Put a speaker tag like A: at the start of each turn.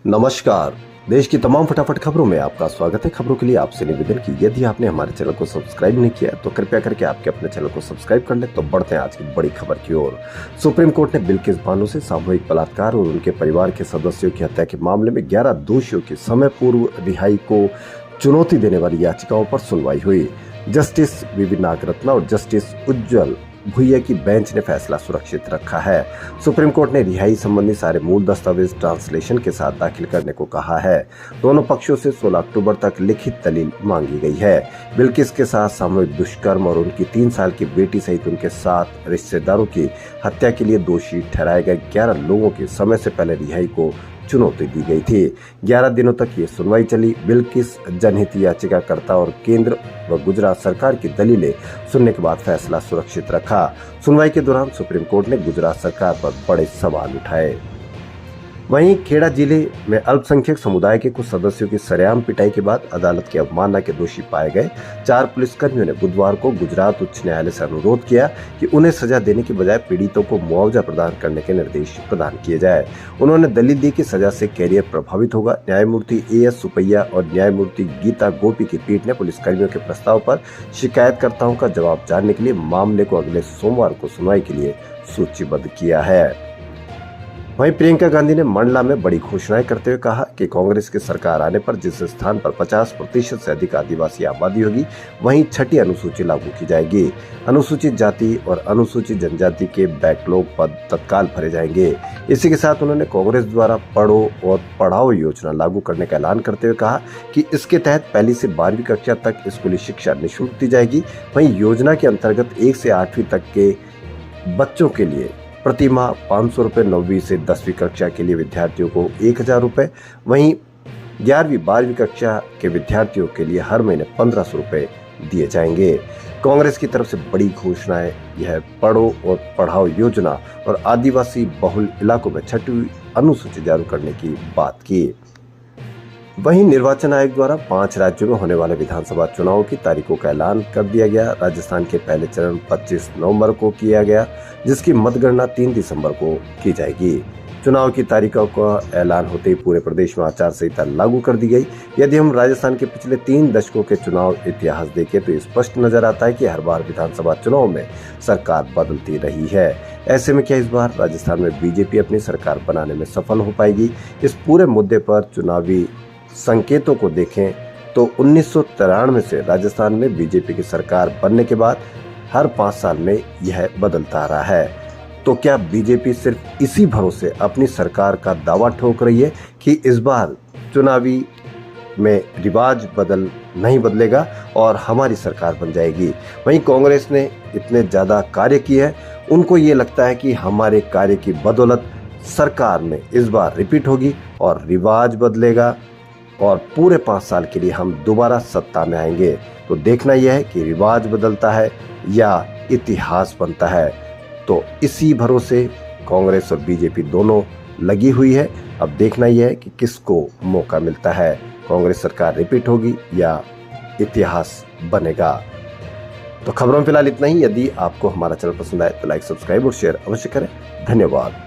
A: नमस्कार। देश की तमाम फटाफट खबरों में आपका स्वागत है। खबरों के लिए आपसे निवेदन की यदि आपने हमारे चैनल को सब्सक्राइब नहीं किया तो कृपया करके आपके अपने चैनल को सब्सक्राइब कर लें। तो बढ़ते हैं आज की बड़ी खबर की ओर। सुप्रीम कोर्ट ने बिल्किस बानो से सामूहिक बलात्कार और उनके परिवार के सदस्यों की हत्या के मामले में 11 दोषियों की समय पूर्व रिहाई को चुनौती देने वाली याचिकाओं पर सुनवाई हुई। जस्टिस वीवी नागरत्ना और जस्टिस उज्जवल भुइया की बेंच ने फैसला सुरक्षित रखा है। सुप्रीम कोर्ट ने रिहाई संबंधी सारे मूल दस्तावेज ट्रांसलेशन के साथ दाखिल करने को कहा है। दोनों पक्षों से 16 अक्टूबर तक लिखित दलील मांगी गई है। बिल्किस के साथ सामूहिक दुष्कर्म और उनकी 3 साल की बेटी सहित उनके 7 रिश्तेदारों की हत्या के लिए दोषी ठहराए गए 11 लोगों की समय से पहले रिहाई को चुनौती दी गई थी। 11 दिनों तक ये सुनवाई चली। बिल्किस जनहित याचिकाकर्ता और केंद्र व गुजरात सरकार की दलीलें सुनने के बाद फैसला सुरक्षित रखा। सुनवाई के दौरान सुप्रीम कोर्ट ने गुजरात सरकार पर बड़े सवाल उठाए। वहीं खेड़ा जिले में अल्पसंख्यक समुदाय के कुछ सदस्यों की सरेआम पिटाई के बाद अदालत की अवमानना के दोषी पाए गए 4 पुलिसकर्मियों ने बुधवार को गुजरात उच्च न्यायालय से अनुरोध किया कि उन्हें सजा देने के बजाय पीड़ितों को मुआवजा प्रदान करने के निर्देश प्रदान किए जाए। उन्होंने दलील दी कि सजा से कैरियर प्रभावित होगा। न्यायमूर्ति AS सुपैया और न्यायमूर्ति गीता गोपी की पीठ ने पुलिसकर्मियों के प्रस्ताव पर शिकायतकर्ताओं का जवाब जानने के लिए मामले को अगले सोमवार को सुनवाई के लिए सूचीबद्ध किया है। वहीं प्रियंका गांधी ने मंडला में बड़ी घोषणाएं करते हुए कहा कि कांग्रेस की सरकार आने पर जिस स्थान पर 50% से अधिक आदिवासी आबादी होगी वहीं 6ठी अनुसूची लागू की जाएगी। अनुसूचित जाति और अनुसूचित जनजाति के बैकलॉग पद तत्काल भरे जाएंगे। इसी के साथ उन्होंने कांग्रेस द्वारा पढ़ो और पढ़ाओ योजना लागू करने का ऐलान करते हुए कहा कि इसके तहत 1ली से 12वीं कक्षा तक स्कूली शिक्षा निःशुल्क दी जाएगी। वहीं योजना के अंतर्गत 1 से 8वीं तक के बच्चों के लिए प्रति माह 500 रुपये, 9वीं से 10वीं कक्षा के लिए विद्यार्थियों को 1000 रुपये, वहीं 11वीं 12वीं कक्षा के विद्यार्थियों के लिए हर महीने 1500 रुपये दिए जाएंगे। कांग्रेस की तरफ से बड़ी घोषणाएं यह पढ़ो और पढ़ाओ योजना और आदिवासी बहुल इलाकों में 6ठी अनुसूची जारी करने की बात की। वहीं निर्वाचन आयोग द्वारा 5 राज्यों में होने वाले विधानसभा चुनावों की तारीखों का ऐलान कर दिया गया। राजस्थान के पहले चरण 25 नवंबर को किया गया, जिसकी मतगणना 3 दिसंबर को की जाएगी। चुनाव की तारीखों का ऐलान होते ही पूरे प्रदेश में आचार संहिता लागू कर दी गई। यदि हम राजस्थान के पिछले 3 दशकों के चुनाव इतिहास देखें तो स्पष्ट नजर आता है कि हर बार विधानसभा चुनाव में सरकार बदलती रही है। ऐसे में क्या इस बार राजस्थान में बीजेपी अपनी सरकार बनाने में सफल हो पाएगी? इस पूरे मुद्दे पर चुनावी संकेतों को देखें तो 1993 से राजस्थान में बीजेपी की सरकार बनने के बाद हर 5 साल में यह बदलता रहा है। तो क्या बीजेपी सिर्फ इसी भरोसे अपनी सरकार का दावा ठोक रही है कि इस बार चुनावी में रिवाज नहीं बदलेगा और हमारी सरकार बन जाएगी? वहीं कांग्रेस ने इतने ज्यादा कार्य किए हैं, उनको ये लगता है कि हमारे कार्य की बदौलत सरकार में इस बार रिपीट होगी और रिवाज बदलेगा और पूरे 5 साल के लिए हम दोबारा सत्ता में आएंगे। तो देखना यह है कि रिवाज बदलता है या इतिहास बनता है। तो इसी भरोसे कांग्रेस और बीजेपी दोनों लगी हुई है। अब देखना यह है कि किसको मौका मिलता है, कांग्रेस सरकार रिपीट होगी या इतिहास बनेगा। तो खबरों में फिलहाल इतना ही। यदि आपको हमारा चैनल पसंद आए तो लाइक, सब्सक्राइब और शेयर अवश्य करें। धन्यवाद।